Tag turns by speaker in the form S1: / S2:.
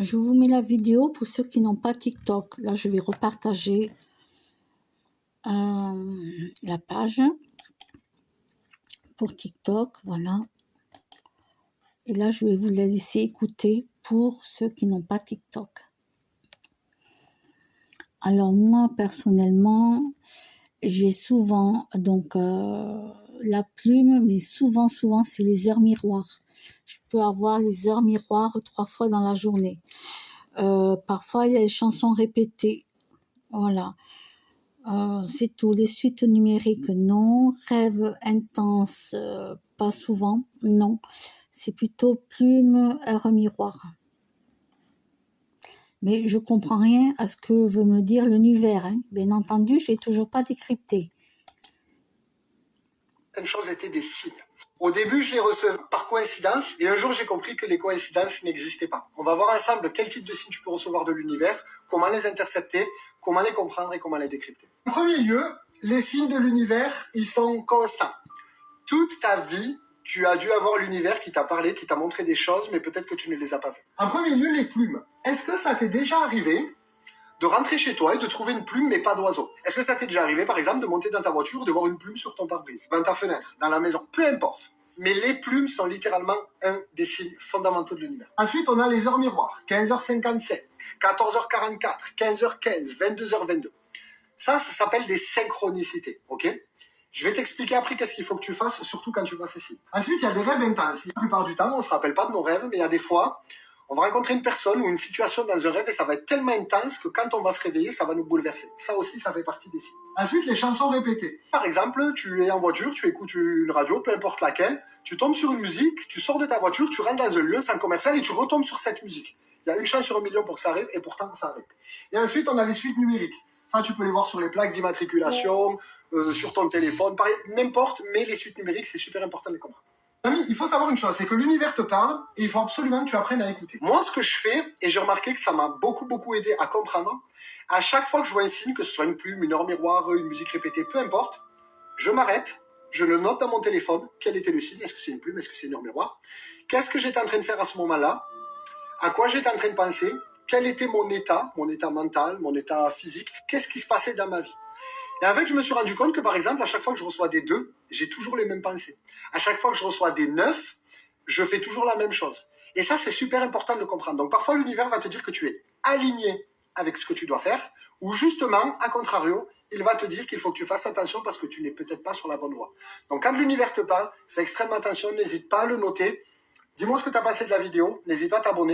S1: Je vous mets la vidéo pour ceux qui n'ont pas TikTok. Là, je vais repartager la page pour TikTok, voilà. Et là, je vais vous la laisser écouter pour ceux qui n'ont pas TikTok. Alors moi, personnellement, j'ai souvent donc la plume, mais souvent, c'est les heures miroirs. Je peux avoir les heures miroirs 3 fois dans la journée. Parfois, il y a les chansons répétées. Voilà. C'est tout. Les suites numériques, non. Rêve intense, pas souvent, non. C'est plutôt plume, heure miroir. Mais je comprends rien à ce que veut me dire l'univers. Hein. Bien entendu, je l'ai toujours pas décrypté.
S2: Certaines choses étaient des signes. Au début, je les recevais par coïncidence, et un jour, j'ai compris que les coïncidences n'existaient pas. On va voir ensemble quel type de signes tu peux recevoir de l'univers, comment les intercepter, comment les comprendre et comment les décrypter. En premier lieu, les signes de l'univers, ils sont constants. Toute ta vie, tu as dû avoir l'univers qui t'a parlé, qui t'a montré des choses, mais peut-être que tu ne les as pas vues. En premier lieu, les plumes. Est-ce que ça t'est déjà arrivé de rentrer chez toi et de trouver une plume mais pas d'oiseau? Est-ce que ça t'est déjà arrivé, par exemple, de monter dans ta voiture et de voir une plume sur ton pare-brise, dans ta fenêtre, dans la maison? Peu importe. Mais les plumes sont littéralement un des signes fondamentaux de l'univers. Ensuite, on a les heures miroirs. 15h57, 14h44, 15h15, 22h22. Ça s'appelle des synchronicités, ok? Je vais t'expliquer après qu'est-ce qu'il faut que tu fasses, surtout quand tu vois ces signes. Ensuite, il y a des rêves intenses. La plupart du temps, on ne se rappelle pas de nos rêves, mais il y a des fois, on va rencontrer une personne ou une situation dans un rêve et ça va être tellement intense que quand on va se réveiller, ça va nous bouleverser. Ça aussi, ça fait partie des signes. Ensuite, les chansons répétées. Par exemple, tu es en voiture, tu écoutes une radio, peu importe laquelle, tu tombes sur une musique, tu sors de ta voiture, tu rentres dans un lieu, centre commercial et tu retombes sur cette musique. Il y a une chance sur 1 million pour que ça arrive et pourtant ça arrive. Et ensuite, on a les suites numériques. Ça, tu peux les voir sur les plaques d'immatriculation, sur ton téléphone, pareil, n'importe, mais les suites numériques, c'est super important de les comprendre. Ami, il faut savoir une chose, c'est que l'univers te parle et il faut absolument que tu apprennes à écouter. Moi, ce que je fais, et j'ai remarqué que ça m'a beaucoup aidé à comprendre, à chaque fois que je vois un signe, que ce soit une plume, une heure miroir, une musique répétée, peu importe, je m'arrête, je le note dans mon téléphone, quel était le signe, est-ce que c'est une plume, est-ce que c'est une heure miroir, qu'est-ce que j'étais en train de faire à ce moment-là, à quoi j'étais en train de penser, quel était mon état mental, mon état physique, qu'est-ce qui se passait dans ma vie. Et en fait, je me suis rendu compte que, par exemple, à chaque fois que je reçois des 2, j'ai toujours les mêmes pensées. À chaque fois que je reçois des 9, je fais toujours la même chose. Et ça, c'est super important de comprendre. Donc, parfois, l'univers va te dire que tu es aligné avec ce que tu dois faire, ou justement, à contrario, il va te dire qu'il faut que tu fasses attention parce que tu n'es peut-être pas sur la bonne voie. Donc, quand l'univers te parle, fais extrêmement attention, n'hésite pas à le noter. Dis-moi ce que tu as pensé de la vidéo, n'hésite pas à t'abonner.